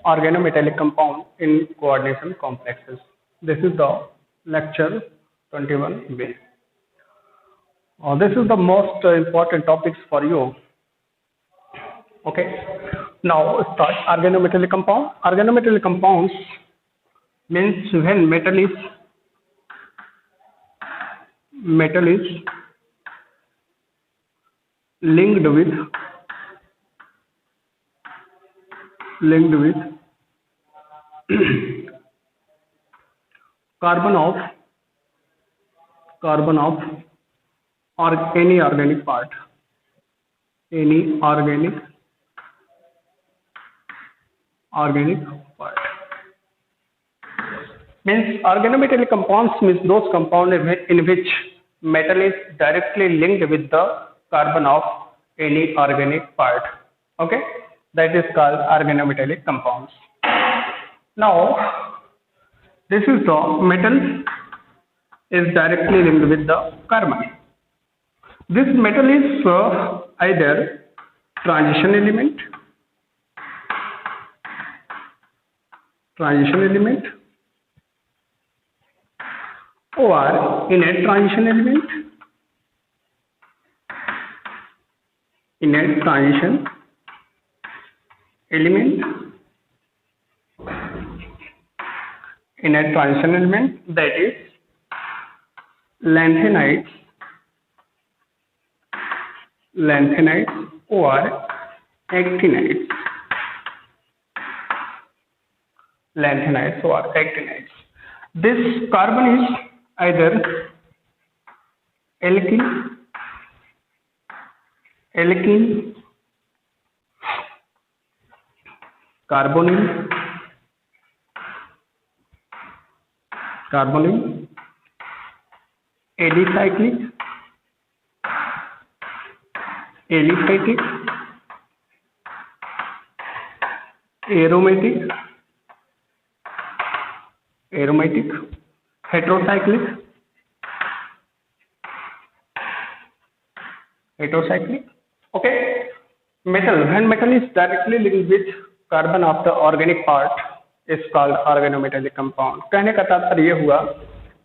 organometallic compound in coordination complexes. This is the lecture 21B. This is the most important topics for you. Okay. Now start organometallic compound. Organometallic compounds means when metal is linked with carbon of or any organic part, means organometallic compounds means those compounds in which metal is directly linked with the carbon of any organic part. Okay, that is called organometallic compounds. Now this is the metal is directly linked with the carbon. This metal is either transition element or innate transition element. Innate transition element, that is lanthanides or actinides. This carbon is either alkene, carbonyl, alicyclic, aromatic, heterocyclic. Okay. When metal is directly linked with carbon of the organic part is called organometallic compound. कहने का तात्पर्य ये हुआ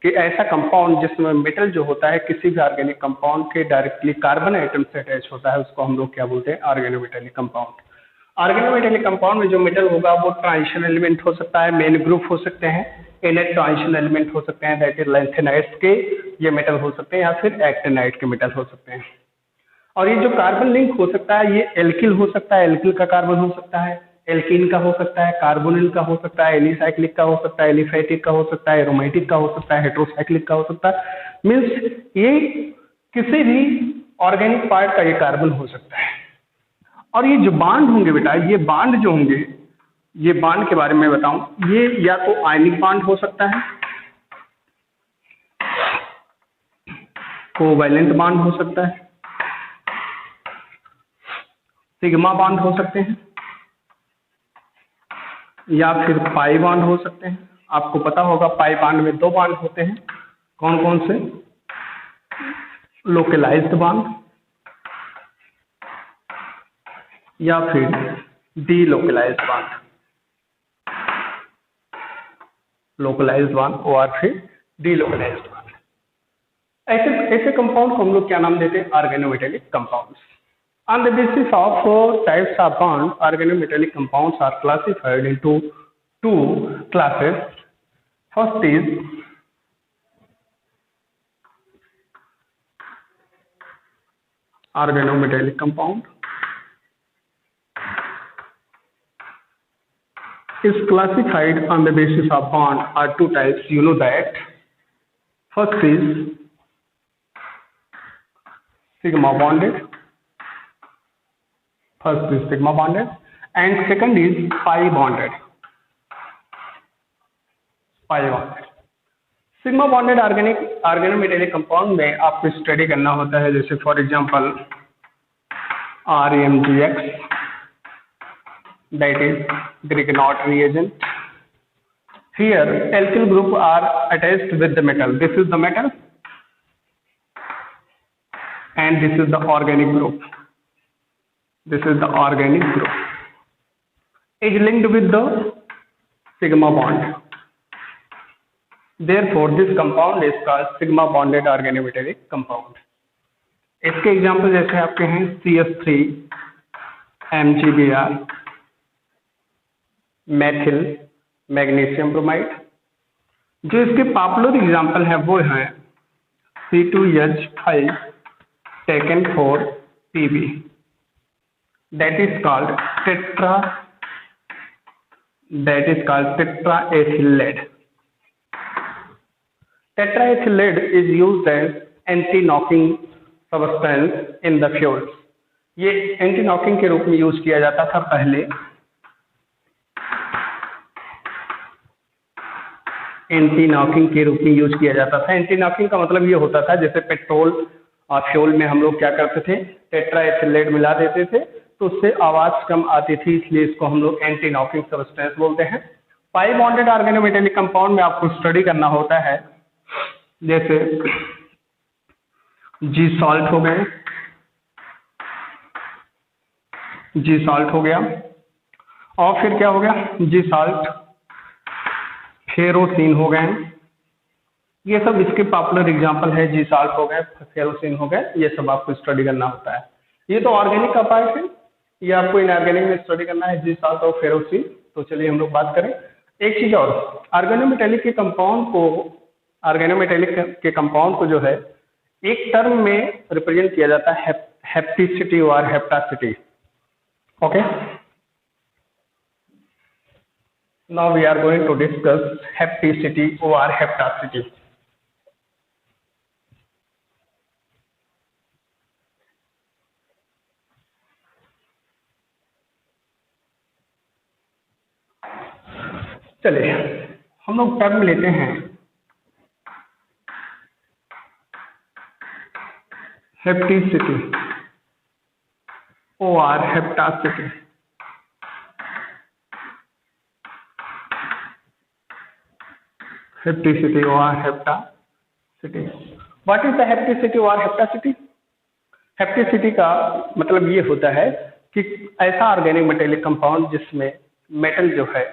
कि ऐसा compound जिसमें metal जो होता है किसी भी ऑर्गेनिक कंपाउंड के डायरेक्टली कार्बन आइटम से अटैच होता है, उसको हम लोग क्या बोलते हैं? Organometallic compound. ऑर्गेनोमेटेलिक कंपाउंड में जो मेटल होगा वो ट्रांजिशन एलिमेंट हो सकता है, मेन ग्रुप हो सकते हैं, इनर्ट ट्रांजिशन एलिमेंट हो सकते हैं, दैट इज लैंथेनाइड्स के ये मेटल हो सकते हैं या फिर एक्टिनाइड के मेटल हो सकते हैं. और ये जो कार्बन लिंक हो सकता है ये एल्किल हो सकता है, एल्किल का कार्बन हो सकता है, एल्कीन का हो सकता है, कार्बोनिल का हो सकता है, एलिसाइक्लिक का हो सकता है, एलिफेटिक का हो सकता है, एरोमेटिक का हो सकता है, हेट्रोसाइक्लिक का हो सकता है. मीन्स ये किसी भी ऑर्गेनिक पार्ट का ये कार्बन हो सकता है. और ये जो बांड होंगे बेटा, ये बांड जो होंगे, ये बांड के बारे में बताऊं, ये या तो आयनिक बांड हो सकता है, कोवैलेंट बांड हो सकता है, सिग्मा बांड हो सकते हैं, या फिर पाई बांड हो सकते हैं. आपको पता होगा पाई बांड में दो बांड होते हैं. कौन कौन से? लोकलाइज्ड बांड या फिर डीलोकलाइज्ड बांड. लोकलाइज्ड बांड और फिर डीलोकलाइज्ड बांड. ऐसे कंपाउंड को हम लोग क्या नाम देते हैं? Organometallic compounds. On the basis of types of bond, organometallic compounds are classified into two classes. First is organometallic compound. Is classified on the basis of bond are two types. You know that. First is sigma bonded. First is sigma bonded and second is pi bonded. Sigma bonded organometallic compound में आपको study करना होता है, जैसे for example RMGX, that is Grignard reagent. Here alkyl group are attached with the metal. This is the metal and this is the organic group. is linked with the sigma bond. Therefore, this compound is called sigma bonded organometallic compound. इसके example जैसे आपके हैं CH3, MgBr, methyl magnesium bromide. जो इसके popular example है वो है C2H5 taken for Pb, that is called tetraethyl lead. Tetraethyl lead is used as anti-knocking substance in the fuels. ये एंटी नॉकिंग के रूप में यूज किया जाता था पहले। एंटी नॉकिंग के रूप में यूज किया जाता था। एंटी नॉकिंग का मतलब ये होता था जैसे पेट्रोल और फ्यूल में हम लोग क्या करते थे, टेट्राएथिल लेड मिला देते थे तो उससे आवाज कम आती थी, इसलिए इसको हम लोग एंटी नॉकिंग सब्सटेंस बोलते हैं। पाई बॉन्डेड ऑर्गेनोमेटेलिक कंपाउंड में आपको स्टडी करना होता है, जैसे जी सॉल्ट हो गए, जी सॉल्ट हो गया, और फिर क्या हो गया, जी सॉल्ट, फेरोसिन हो गए, ये सब इसके पॉपुलर एग्जांपल है। जी सॉल्ट हो गए, फेरोसिन हो गए, ये सब आपको स्टडी करना होता है। ये तो ऑर्गेनिक का पार्ट है, ये आपको इनऑर्गेनिक में स्टडी करना है, जी सॉल्ट और फेरोसिन। तो चलिए हम लोग बात करें एक चीज और, ऑर्गेनोमेटेलिक के कंपाउंड को जो है एक टर्म में रिप्रेजेंट किया जाता है, हेप्टिसिटी और hapticity. Okay, now we are going to discuss hapticity और हेप्टासिटी। चलिए हम लोग टर्म लेते हैं हेप्टिसिटी और हेप्टासिटी। हेप्टिसिटी और हेप्टासिटी, व्हाट इज द हेप्टिसिटी और हेप्टासिटी? हेप्टिसिटी का मतलब ये होता है कि ऐसा ऑर्गेनिक मेटेलिक कंपाउंड जिसमें मेटल जो है,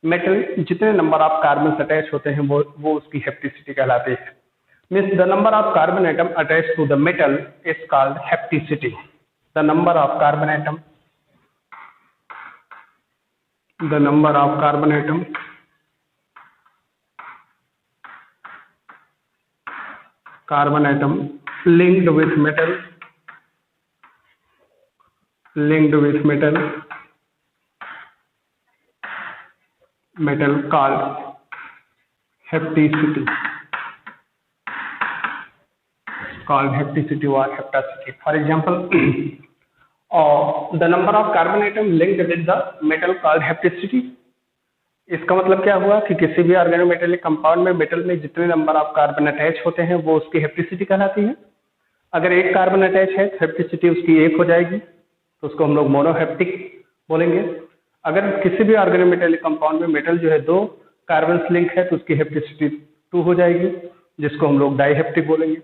मेटल जितने नंबर ऑफ कार्बन अटैच होते हैं वो उसकी हेप्टिसिटी कहलाती है। Means the number of carbon atom attach to the metal is called hapticity. The number of carbon atom linked with metal called hepticity or heptacity. For example, the number of carbon atom linked with the metal called hepticity. इसका मतलब क्या हुआ कि किसी भी organometallic compound में metal में जितने नंबर ऑफ कार्बन अटैच होते हैं वो उसकी हेप्टिसिटी कहलाती है। अगर एक कार्बन अटैच है तो हेप्टिसिटी उसकी एक हो जाएगी, तो उसको हम लोग मोनोहेप्टिक बोलेंगे। अगर किसी भी ऑर्गेनोमेटेलिक कंपाउंड में मेटल जो है दो कार्बन लिंक है तो उसकी हेप्टिसिटी 2 हो जाएगी, जिसको हम लोग डाईहेप्टिक बोलेंगे।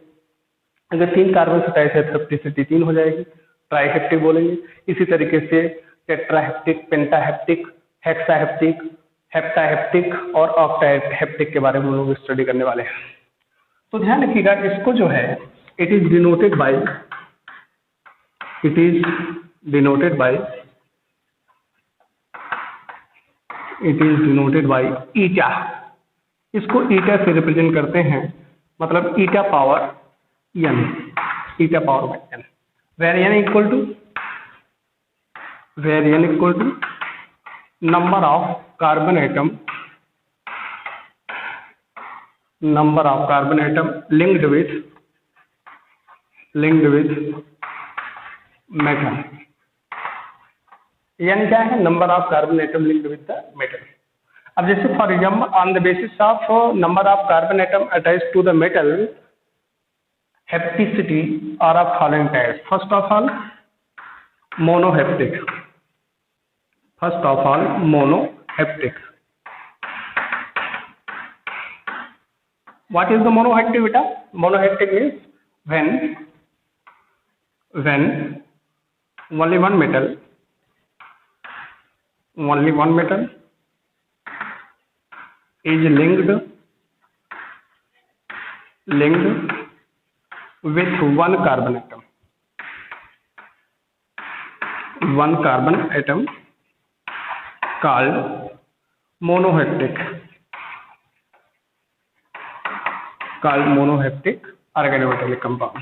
अगर 3 कार्बन अटैच है तो हेप्टिसिटी 3 हो जाएगी, ट्राईहेप्टिक बोलेंगे। इसी तरीके से टेट्राहेप्टिक, पेंटाहेप्टिक, हेक्साहेप्टिक, हेप्टाहेप्टिक और ऑक्टाहेप्टिक के बारे में हम लोग स्टडी करने वाले हैं। तो ध्यान रखिएगा, इसको जो है इट इज डिनोटेड बाय ईटा। इसको ईटा से रिप्रेजेंट करते हैं, मतलब ईटा power n, where n equal to number of carbon atom linked with metal। n क्या है? Number of carbon atom linked with the metal. अब जैसे for example on the basis of number of carbon atom attach to the metal, hapticity are of following types. First of all monohaptic. What is the monohaptic beta? Monohaptic means when only one metal only one metal is linked with one carbon atom. One carbon atom called monohaptic organometallic compound.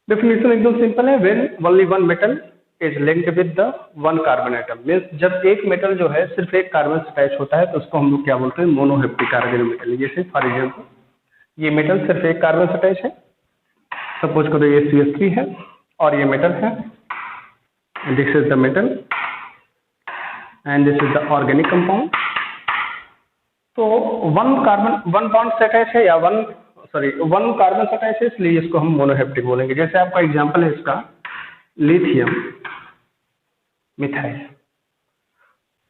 Definition एकदम simple है. When only one metal is linked with the one carbon atom, means जब एक metal जो है सिर्फ एक carbon से attach होता है तो उसको हम लोग क्या बोलते हैं, मोनोहेप्टिक ऑर्गेनोमेटल. जैसे फॉर एग्जांपल ये मेटल सिर्फ एक कार्बन से अटैच है, सपोज करो ये CH3 है और ये मेटल है. This is the metal and this is the organic compound. तो वन बॉन्ड से अटैच है या वन कार्बन से अटैच है, इसलिए इसको हम मोनोहेप्टिक बोलेंगे. जैसे आपका एग्जांपल है इसका लिथियम मिथाइल,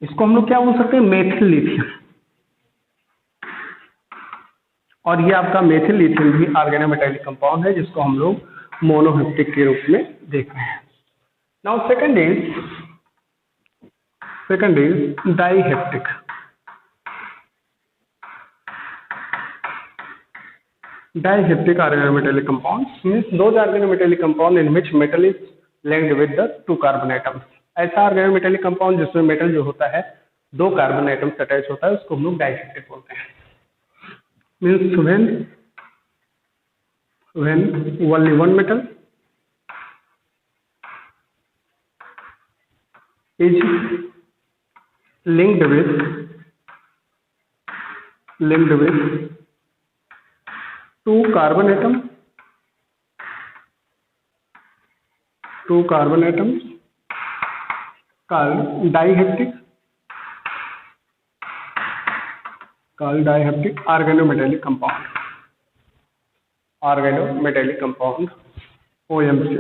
इसको हम लोग क्या बोल सकते हैं, मेथिल लिथियम. और ये आपका मेथिल लिथियम भी ऑर्गेनोमेटालिक कंपाउंड है जिसको हम लोग मोनोहेप्टिक के रूप में देख रहे हैं. Now second is dihaptic. Diheaptic organometallic compounds means those organometallic compound in which metal is linked with the two carbon atoms. ऐसा organometallic compound जिसमें मेटल जो होता है दो कार्बन एटम से अटैच होता है उसको हम लोग डाइहेप्टिक बोलते हैं. Means when only one metal is linked with two carbon atoms called diheaptic organometallic compound. OMC.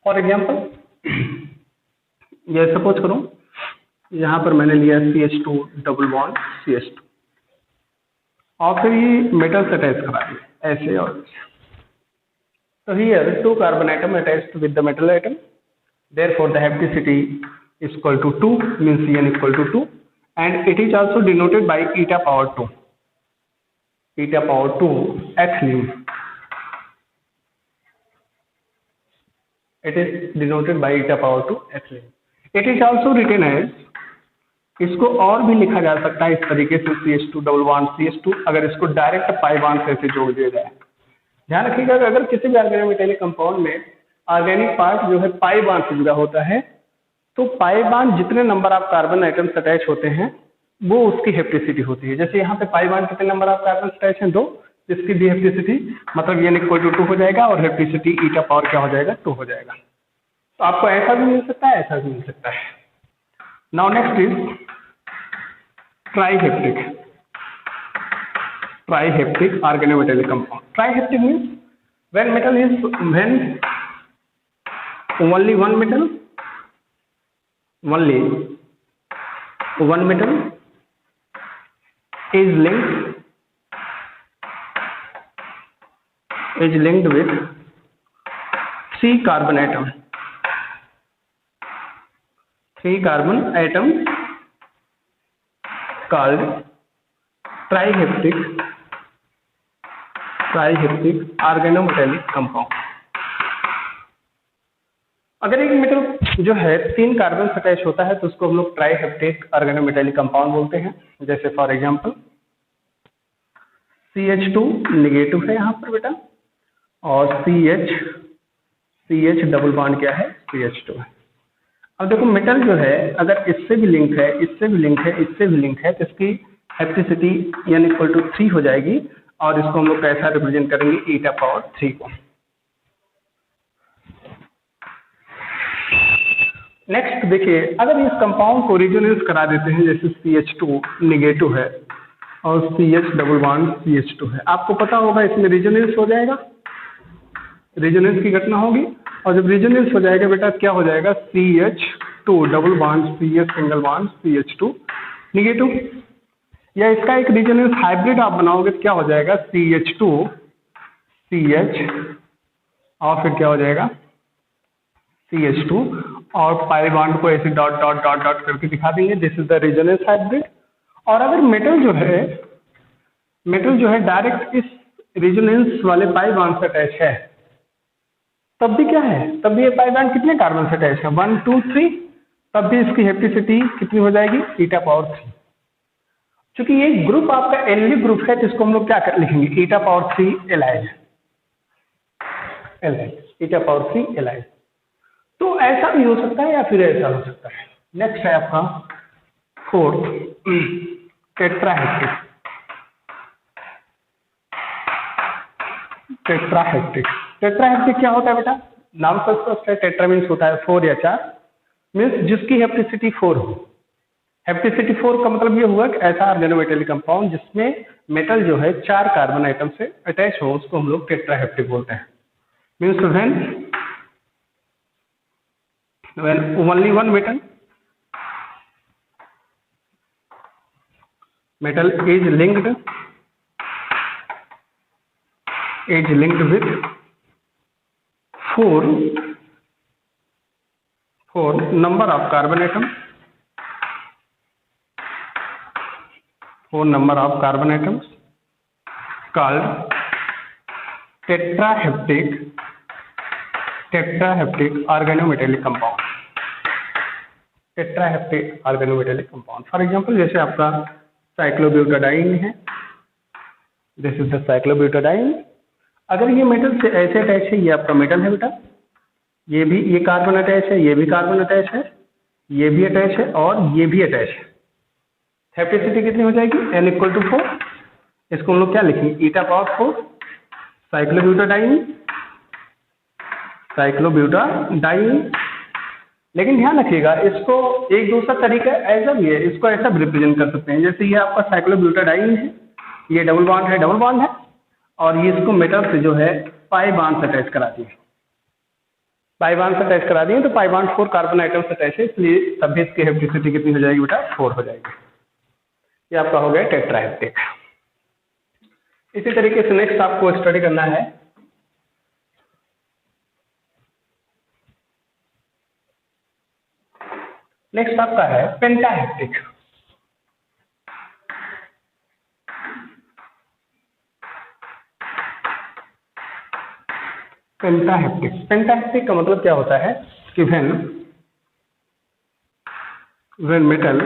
For example ये सपोज करो यहाँ पर मैंने लिया CH2 डबल बॉन्ड CH2 और फिर ये मेटल से अटैच करा दिया ऐसे और ऐसे. So here two carbon atom attached with the metal atom, therefore the hapticity is equal to 2, means Cn equal to 2, and it is also denoted by eta power 2 ethylene. It is denoted by eta power 2 ethylene. It is also written as, इसको और भी लिखा जा सकता है इस तरीके से CH2 डबल बॉन्ड CH2, अगर इसको डायरेक्ट पाई बॉन्ड से ऐसे जोड़ दिया जाए. ध्यान रखिएगा कि अगर किसी भी ऑर्गेनोमेटालिक कंपाउंड में ऑर्गेनिक पार्ट जो है पाई बॉन्ड से जुड़ा होता है तो पाई बॉन्ड जितने number of carbon atom attach होते हैं वो उसकी हेप्टिसिटी होती है. जैसे यहाँ पे पाई बॉन्ड कितने नंबर ऑफ कार्बन अटैच हैं, 2, जिसकी भी हेप्टिसिटी मतलब N इक्वल टू 2 हो जाएगा और हेप्टिसिटी ईटा पावर क्या हो जाएगा, 2 हो जाएगा. तो आपको ऐसा भी मिल सकता है, ऐसा भी मिल सकता है. Now next is trihaptic organometallic compound. Triheaptic means when only one metal is linked with 3 carbon atoms called triheaptic organometallic compound. अगर एक मेटल जो है 3 कार्बन से अटैच होता है तो उसको हम लोग ट्राइहेप्टिक ऑर्गेनोमेटालिक कंपाउंड बोलते हैं. जैसे फॉर एग्जांपल CH2 निगेटिव है यहाँ पर बेटा और CH डबल बॉन्ड क्या है, CH2 है. अब देखो मेटल जो है अगर इससे भी लिंक है, इससे भी लिंक है, इससे भी लिंक है तो इसकी हेप्टिसिटी N इक्वल टू 3 हो जाएगी और इसको हम लोग कैसा रिप्रेजेंट करेंगे, ईटा पावर 3 को. नेक्स्ट देखिए अगर इस कंपाउंड को रेजोनेंस करा देते हैं, जैसे CH2 निगेटिव है और CH डबल बॉन्ड CH2 है, आपको पता होगा इसमें रेजोनेंस हो जाएगा, रेजोनेंस की घटना होगी और जब रेजोनेंस हो जाएगा बेटा क्या हो जाएगा, CH2 double bond CH single bond CH2 negative. या इसका एक रेजोनेंस हाइब्रिड आप बनाओगे तो क्या हो जाएगा, CH2 CH और फिर क्या हो जाएगा CH2 और पाई बॉन्ड को ऐसे डॉट डॉट डॉट डॉट करके दिखा देंगे, this is the resonance hybrid. और अगर मेटल जो है डायरेक्ट इस रेजोनेंस वाले पाई बॉन्ड से अटैच है, तब भी क्या है, तब भी ये पाई बॉन्ड कितने कार्बन से अटैच है, 1 2 3, तब भी इसकी हेप्टिसिटी कितनी हो जाएगी, η⁴। क्योंकि ये ग्रुप आपका एनली ग्रुप है तो इसको हम लोग क्या लिखेंगे, η⁴ एलाइल, η⁴ एलाइल। तो ऐसा भी हो सकता है या फिर ऐसा हो सकता है। नेक्स्ट है आपका फोर्थ टेट्राहेप्टिक। टेट्राहेप्टिक क्या होता है बेटा, नाम से स्पष्ट है, टेट्रा मीन्स होता है 4 या 4, मीन्स जिसकी हेप्टिसिटी 4 हो। हेप्टिसिटी 4 का मतलब ये हुआ कि ऐसा ऑर्गेनोमेटेलिक कंपाउंड जिसमें मेटल जो है 4 कार्बन आइटम से अटैच हो, उसको हम लोग टेट्राहेप्टिक बोलते हैं। Means when only one metal is linked with four number of carbon atoms, called tetraheptic organometallic compound। Tetrahaptic organometallic compound, for example जैसे आपका साइक्लोब्यूटाडाइन है, दिस इज द साइक्लोब्यूटाडाइन। अगर ये मेटल से ऐसे अटैच है, ये आपका मेटल है बेटा, ये कार्बन अटैच है, ये भी कार्बन अटैच है, ये भी अटैच है और ये भी अटैच है। हेप्टिसिटी कितनी हो जाएगी, n = 4। इसको हम लोग क्या लिखेंगे, η⁴ साइक्लोब्यूटाडाइन। लेकिन ध्यान रखिएगा, इसको एक दूसरा तरीका ऐसा भी है, इसको ऐसा भी रिप्रेजेंट कर सकते हैं, जैसे ये आपका साइक्लोब्यूटाडाइन है, ये डबल बॉन्ड है और ये इसको मेटल से जो है पाई बॉन्ड से अटैच करा दिए, तो पाई बॉन्ड 4 कार्बन आइटम से अटैच है, इसलिए तभी इसकी हेप्टिसिटी कितनी हो जाएगी बेटा, 4 हो जाएगी। ये आपका हो गया टेट्राहेप्टिक। इसी तरीके से नेक्स्ट आपको स्टडी करना है नेक्स्ट आपका है पेंटाहेप्टिक। पेंटाहेप्टिक का मतलब क्या होता है कि when metal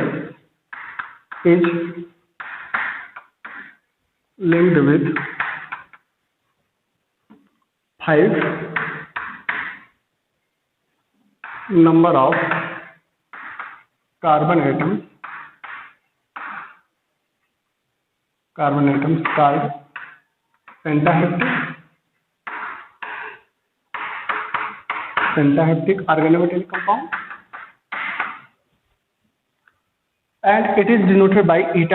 is linked with 5 number of carbon atoms called pentaheptic organometallic compound, and it is denoted by η⁴।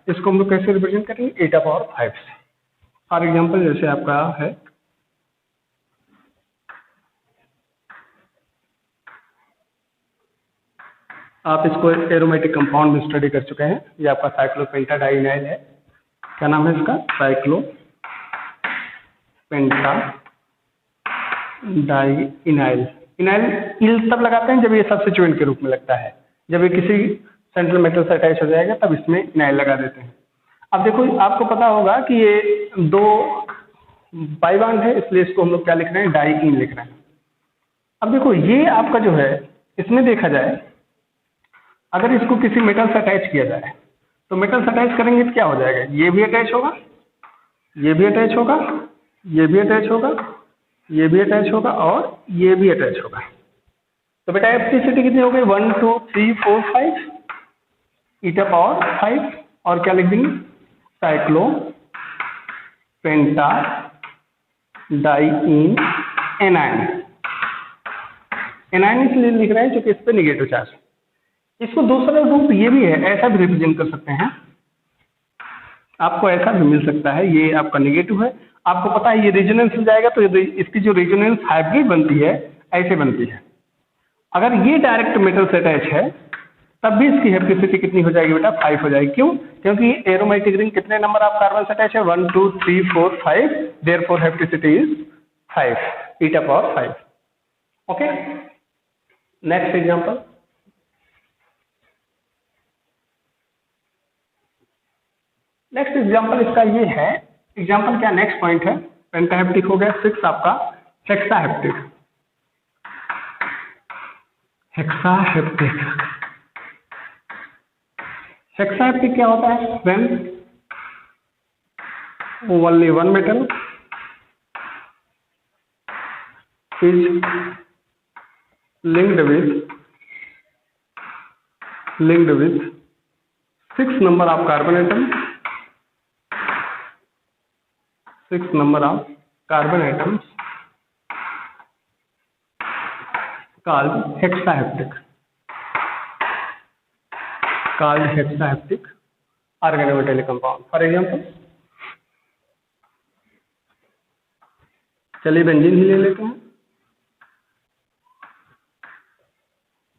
इसको हम लोग कैसे रिप्रेजेंट करेंगे, η⁴। फॉर एग्जाम्पल जैसे आपका है आप इसको एरोमेटिक कंपाउंड में स्टडी कर चुके हैं, ये आपका साइक्लोपेंटाडाइनाइल है। क्या नाम है इसका, साइक्लोपेंटाडाइनाइल। इनाइल तब लगाते हैं जब ये सब्स्टिट्यूएंट के रूप में लगता है, जब ये किसी सेंट्रल मेटल से अटैच हो जाएगा तब इसमें इनाइल लगा देते हैं। अब देखो आपको पता होगा कि ये 2 पाई बॉन्ड है, इसलिए इसको हम लोग क्या लिख रहे हैं, डाइईन लिख रहे हैं। अब देखो ये आपका जो है, इसमें देखा जाए अगर इसको किसी मेटल से अटैच किया जाए तो मेटल से अटैच करेंगे तो क्या हो जाएगा, ये भी अटैच होगा, ये भी अटैच होगा, ये भी अटैच होगा, ये भी अटैच होगा और ये भी अटैच होगा। तो बेटा हेप्टिसिटी कितनी हो गई, 1 2 3 4 5, η⁴ और क्या लिख देंगे, साइक्लोपेंटाडाइईन एनाइन। एनाइन इसलिए लिख रहे हैं क्योंकि इस पे निगेटिव चार्ज। इसको दूसरा रूप ये भी है, ऐसा भी रिप्रेजेंट कर सकते हैं, आपको ऐसा भी मिल सकता है, ये आपका नेगेटिव है, आपको पता है ये रेजोनेंस मिल जाएगा, तो इसकी जो रेजोनेंस हाइब्रिड बनती है ऐसे बनती है। अगर ये डायरेक्ट मेटल से अटैच है तब भी इसकी हेप्टिसिटी कितनी हो जाएगी बेटा? 5 हो जाएगी। क्यों? क्योंकि एरोमेटिक रिंग कितने नंबर ऑफ कार्बन से अटैच है? 1 2 3 4 5, therefore hapticity is 5, eta power 5। Okay, next example. Next example इसका ये है, एग्जांपल क्या नेक्स्ट पॉइंट है, पेंटाहेप्टिक हो गया। 6 आपका हेक्साहेप्टिक। हेक्साहेप्टिक, हेक्साहेप्टिक क्या होता है? When only one metal is linked with 6 number of carbon atoms, 6 number of carbon atoms called hexaheptic, organometallic compound। For example, चलिए बेंजीन ही ले लेते हैं।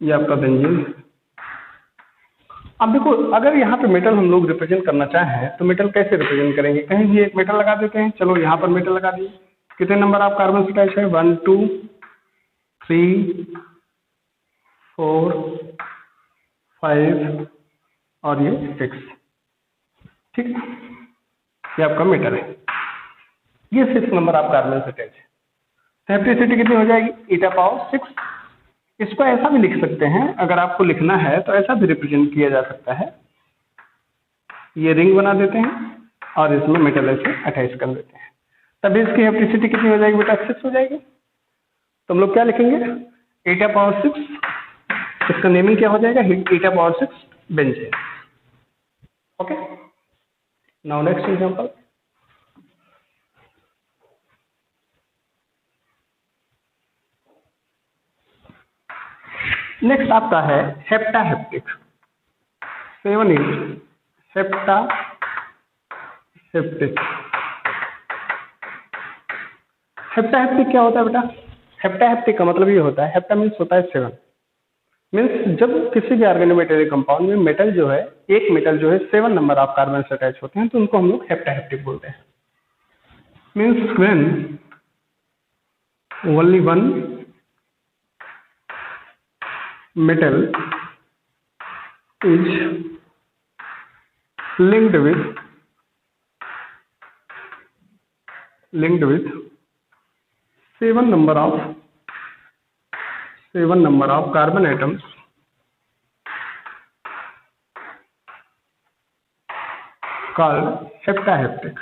ये आपका बेंजीन। अब देखो, अगर यहाँ पे मेटल हम लोग रिप्रेजेंट करना चाहें तो मेटल कैसे रिप्रेजेंट करेंगे? कहीं भी एक मेटल लगा देते हैं। चलो यहाँ पर मेटल लगा दिए। कितने नंबर ऑफ कार्बन अटैच है? 1 2 3 4 5 और ये 6। ठीक, ये आपका मेटल है। ये 6 नंबर ऑफ कार्बन अटैच है। हेप्टिसिटी कितनी हो जाएगी? eta power 6। इसको ऐसा भी लिख सकते हैं, अगर आपको लिखना है तो ऐसा भी रिप्रेजेंट किया जा सकता है। ये रिंग बना देते हैं और इसमें मेटल ऐसे अटैच कर देते हैं, तभी इसकी हेप्टिसिटी कितनी हो जाएगी बेटा? 6 हो जाएगी। तो हम लोग क्या लिखेंगे? eta power 6। इसका नेमिंग क्या हो जाएगा? eta power 6 benzene. Okay, now next example. Next आपका है हेप्टाहेप्टिक। 7 इज हेप्टाहेप्टिक। हेप्टाहेप्टिक क्या होता है बेटा? हेप्टाहेप्टिक का मतलब ये होता है, हेप्टा मीन्स होता है 7, मीन्स जब किसी भी ऑर्गेनोमेटेलिक कंपाउंड में मेटल जो है, एक मेटल जो है 7 नंबर ऑफ कार्बन से अटैच होते हैं, तो उनको हम लोग हेप्टाहेप्टिक बोलते हैं। Means when only one metal is linked with 7 number of carbon atoms called heप्टाहेप्टिक,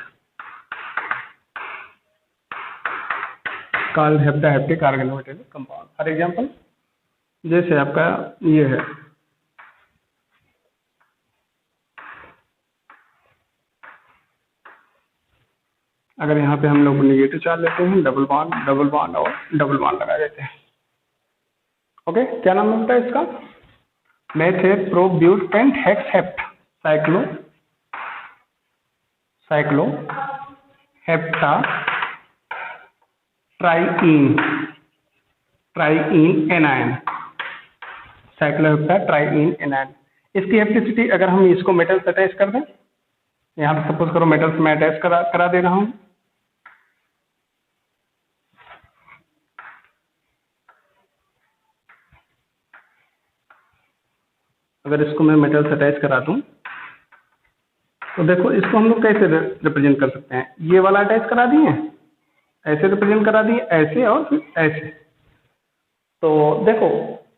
organometallic compound। For example, जैसे आपका ये है, अगर यहाँ पे हम लोग नेगेटिव चार्ज लेते हैं, डबल बॉन्ड और डबल बॉन्ड लगा देते हैं। ओके, क्या नाम होता है इसका? Meth eth prop but pent hex hept cycloheptatriene anion, cycloheptatriene anion. इसकी हेप्टिसिटी अगर हम इसको मेटल से अटैच कर दें, यहाँ पे सपोज करो मेटल से मैं अटैच करा दे रहा हूँ, अगर इसको मैं मेटल से अटैच करा दूं तो देखो, इसको हम लोग कैसे रिप्रेजेंट कर सकते हैं? ये वाला अटैच करा दिए, ऐसे रिप्रेजेंट करा दिए, ऐसे और फिर ऐसे। तो देखो,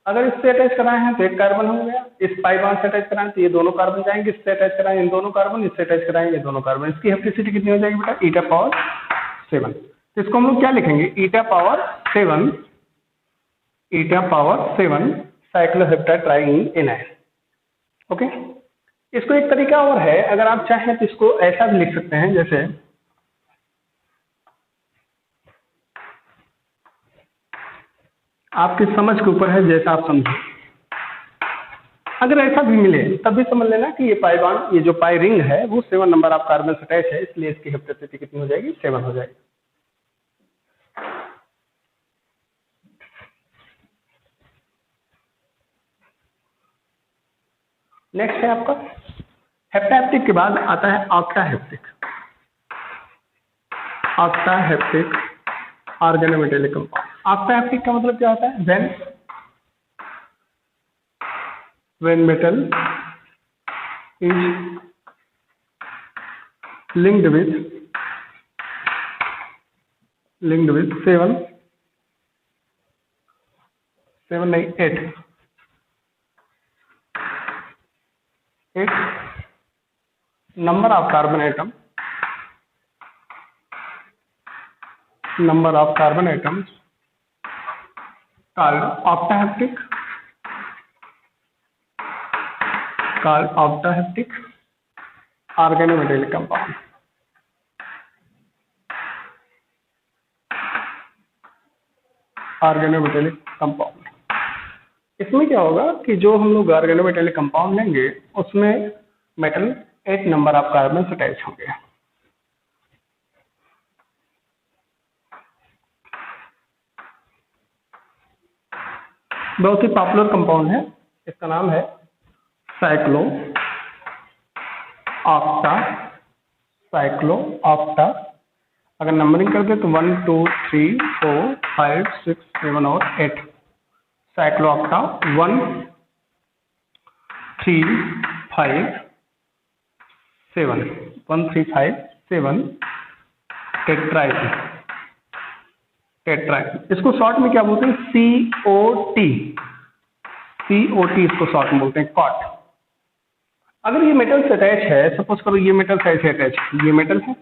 अगर इससे अटैच कराए हैं तो एक कार्बन हो गया, इस पाई बॉन्ड से अटैच कराएं तो ये दोनों कार्बन जाएंगे, इससे अटैच कराएं इन दोनों कार्बन, इससे अटैच कराएंगे ये दोनों कार्बन। इसकी हेप्टिसिटी कितनी हो जाएगी बेटा? eta power 7। तो इसको हम लोग क्या लिखेंगे? eta power 7 cycloheptatriene anion. Okay, इसको एक तरीका और है, अगर आप चाहें तो इसको ऐसा भी लिख सकते हैं, जैसे आपकी समझ के ऊपर है, जैसा आप समझे। अगर ऐसा भी मिले तब भी समझ लेना कि ये पाई बॉन्ड, ये जो पाई रिंग है वो 7 नंबर ऑफ कार्बन से अटैच है, इसलिए इसकी हेप्टिसिटी कितनी हो जाएगी? 7 हो जाएगी। नेक्स्ट है आपका हेप्टाहेप्टिक के बाद आता है ऑक्टाहेप्टिक। ऑक्टाहेप्टिक ऑर्गेनोमेटेलिक कंपाउंड। ऑक्टाहेप्टिक का मतलब क्या होता है? when metal is linked with 8 number of carbon atoms called octahaptic organometallic compound। Organometallic compound, इसमें क्या होगा कि जो हम लोग ऑर्गेनोमेटेलिक कंपाउंड लेंगे उसमें metal 8 number of carbon attach होंगे। बहुत ही पॉपुलर कंपाउंड है, इसका नाम है साइक्लो ऑक्टा। अगर नंबरिंग करते तो 1 2 3 4 5 6 7 और 8। Cyclo octa 1 3 5 7 1 3 5 7 टेट्राइड। इसको शॉर्ट में क्या बोलते हैं? COT इसको शॉर्ट में बोलते हैं, कॉट। अगर ये मेटल से अटैच है, सपोज करो ये मेटल से अटैच है, ये मेटल है,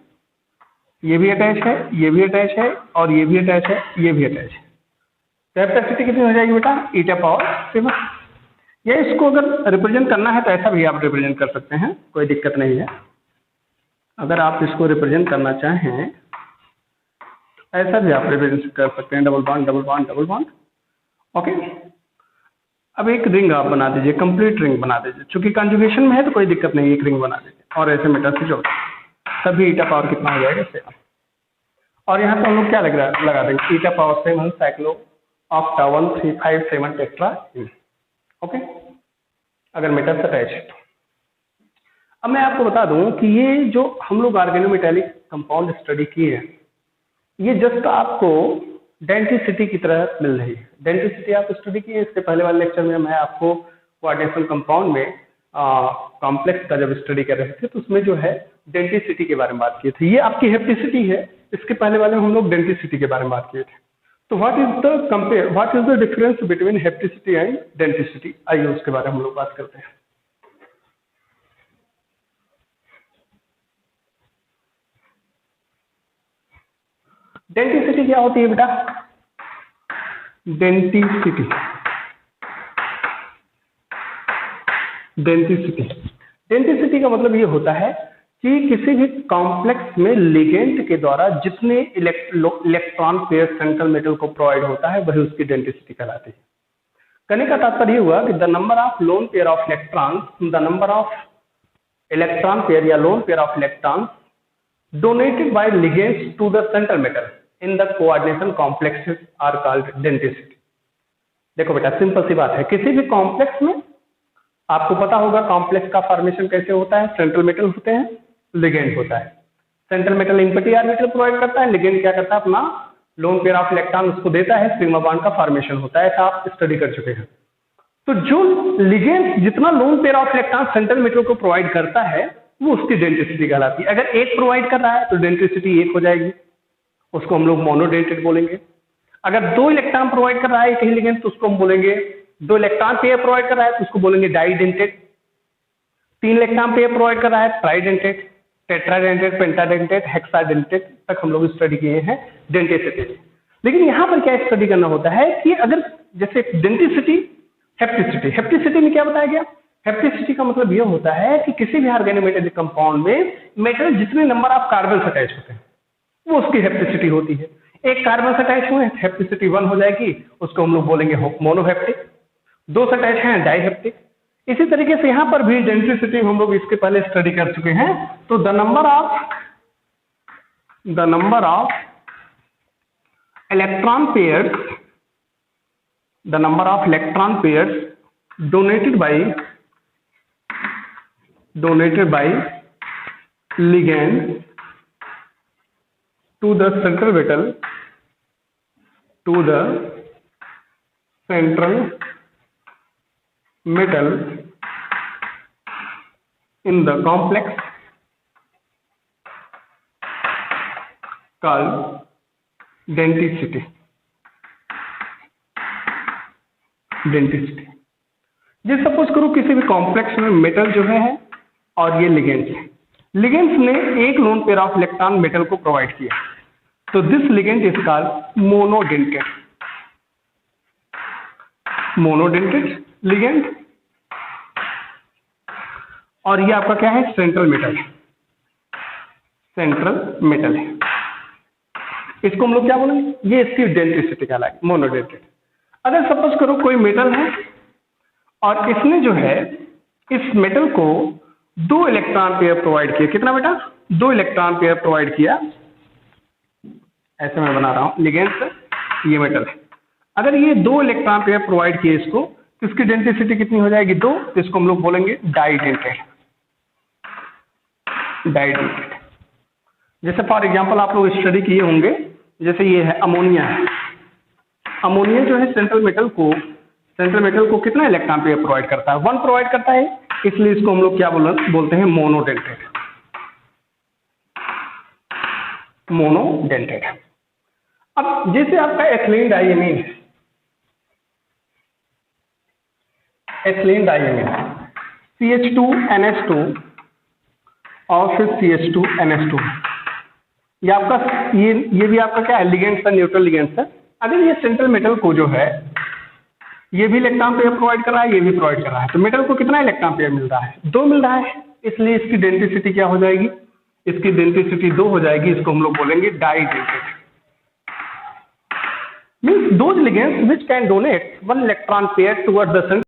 ये भी अटैच है, ये भी अटैच है, और ये भी अटैच है, ये भी अटैच है, तो कैपेसिटी कितनी हो जाएगी बेटा? e⁻7। या इसको अगर रिप्रेजेंट करना है तो ऐसा भी आप रिप्रेजेंट कर सकते हैं, कोई दिक्कत नहीं है। अगर आप इसको रिप्रेजेंट करना चाहें ऐसा भी आप रिप्रेजेंट कर सकते हैं, डबल बॉन्ड। ओके, अब एक रिंग आप बना दीजिए, कंप्लीट रिंग बना दीजिए। चूंकि कंजुगेशन में है तो कोई दिक्कत नहीं, एक रिंग बना दीजिए और ऐसे मेटल से जोड़, तभी e⁻ कितना हो जाएगा? 7। और यहाँ पे हम लोग क्या लगा देंगे? e⁻7 cyclo octa 1 3 5 7 tetra. Okay, अगर मेटल से अटैच है तो। अब मैं आपको बता दूं कि ये जो हम लोग ऑर्गेनोमेटेलिक कंपाउंड स्टडी किए हैं, ये जस्ट आपको डेंटिसिटी की तरह मिल रही है। डेंटिसिटी आप स्टडी किए, इसके पहले वाले लेक्चर में मैं आपको कोऑर्डिनेशन कंपाउंड में कॉम्प्लेक्स का जब स्टडी कर रहे थे तो उसमें जो है डेंटिसिटी के बारे में बात किए थे। ये आपकी हेप्टिसिटी है, इसके पहले वाले में हम लोग डेंटिसिटी के बारे में बात किए थे। तो what is the difference between hapticity and denticity? आइए उसके बारे में हम लोग बात करते हैं। डेंटिसिटी क्या होती है बेटा? डेंटिसिटी का मतलब ये होता है कि किसी भी कॉम्प्लेक्स में लिगेंड के द्वारा जितने इलेक्ट्रॉन पेयर सेंट्रल मेटल को प्रोवाइड होता है वही उसकी डेंटिसिटी कहलाती है। कहने का तात्पर्य हुआ कि the number of lone pair of electron, the number of electron pair या lone pair of electron donated by ligands to the central metal in the coordination complexes are called denticity। देखो बेटा, सिंपल सी बात है, किसी भी complex में आपको पता होगा कॉम्प्लेक्स का फॉर्मेशन कैसे होता है। सेंट्रल मेटल होते हैं, लिगेंड होता है। Central metal input orbital provide करता है, लिगेंड क्या करता है? अपना लोन पेयर ऑफ इलेक्ट्रॉन उसको देता है, सिग्मा बॉन्ड का फॉर्मेशन होता है। ऐसा आप स्टडी कर चुके हैं। तो जो लिगेंड जितना loan pair of electron central metal को प्रोवाइड करता है वो उसकी डेंटिसिटी कहलाती है। अगर एक प्रोवाइड कर रहा है तो डेंटिसिटी 1 हो जाएगी, उसको हम लोग मोनोडेंटेड बोलेंगे। अगर 2 इलेक्ट्रॉन प्रोवाइड कर रहा है कहीं लिगेंड तो उसको हम बोलेंगे, 2 इलेक्ट्रॉन पेयर प्रोवाइड कर रहा है तो उसको बोलेंगे डाइडेंटेड। 3 इलेक्ट्रॉन पेयर प्रोवाइड कर रहा है ट्राइडेंटेड, टेट्राडेंटेड, पेंटाडेंटेड, हेक्साडेंटेड तक हम लोग स्टडी किए हैं डेंटिसिटी। लेकिन यहाँ पर क्या स्टडी करना होता है कि अगर जैसे डेंटिसिटी, हेप्टिसिटी में क्या बताया गया? हेप्टिसिटी का मतलब यह होता है कि किसी भी ऑर्गेनोमेटेलिक कंपाउंड में मेटल जितने नंबर ऑफ कार्बन अटैच होते हैं वो उसकी हेप्टिसिटी होती है। एक कार्बन से अटैच हुए हेप्टिसिटी 1 हो जाएगी, उसको हम लोग बोलेंगे मोनोहेप्टिक। 2 से अटैच हैं डाइहेप्टिक। इसी तरीके से यहाँ पर भी डेंटिसिटी हम लोग इसके पहले स्टडी कर चुके हैं। तो the number of electron pairs donated by donated by ligand to the central metal in the complex called denticity. ये सपोज करो किसी भी कॉम्प्लेक्स में मेटल जो है और ये लिगेंड्स है। लिगेंड्स ने एक loan pair of electron metal को प्रोवाइड किया, तो this ligand is called monodentate ligand. और ये आपका क्या है, सेंट्रल मेटल है। इसको हम लोग क्या बोलेंगे, ये इसकी डेंटिसिटी कहलाएगी, मोनोडेंटेड। अगर सपोज करो कोई मेटल है और इसने जो है इस मेटल को 2 इलेक्ट्रॉन पेयर प्रोवाइड किया। कितना बेटा, 2 इलेक्ट्रॉन पेयर प्रोवाइड किया। ऐसे मैं बना रहा हूं लिगेंड से, ये मेटल है। अगर ये 2 इलेक्ट्रॉन पेयर प्रोवाइड किए इसको, तो इसकी डेंसिटी कितनी हो जाएगी, 2। तो इसको हम लोग बोलेंगे डाइडेंटेड। जैसे फॉर एग्जांपल आप लोग स्टडी किए होंगे, जैसे ये है अमोनिया है। अमोनिया जो है सेंट्रल मेटल को कितना इलेक्ट्रॉन पेयर प्रोवाइड करता है, 1 प्रोवाइड करता है। इसलिए इसको हम लोग क्या बोलते हैं, मोनोडेंटेड। अब जैसे आपका एथिलीन डाइएमीन CH2NH2 और फिर CH2NH2, ये आपका ये भी आपका क्या है, लिगेंड्स है, न्यूट्रल लिगेंड्स है। अगर ये सेंट्रल मेटल को जो है ये भी इलेक्ट्रॉन पेयर प्रोवाइड कर रहा है, ये भी प्रोवाइड कर रहा है, तो मेटल को कितना इलेक्ट्रॉन पेयर मिल रहा है, 2 मिल रहा है। इसलिए इसकी डेंसिटी क्या हो जाएगी, इसकी डेंसिटी 2 हो जाएगी। इसको हम लोग बोलेंगे डाइडेंटेड। Means those ligands which can donate 1 electron pair toward the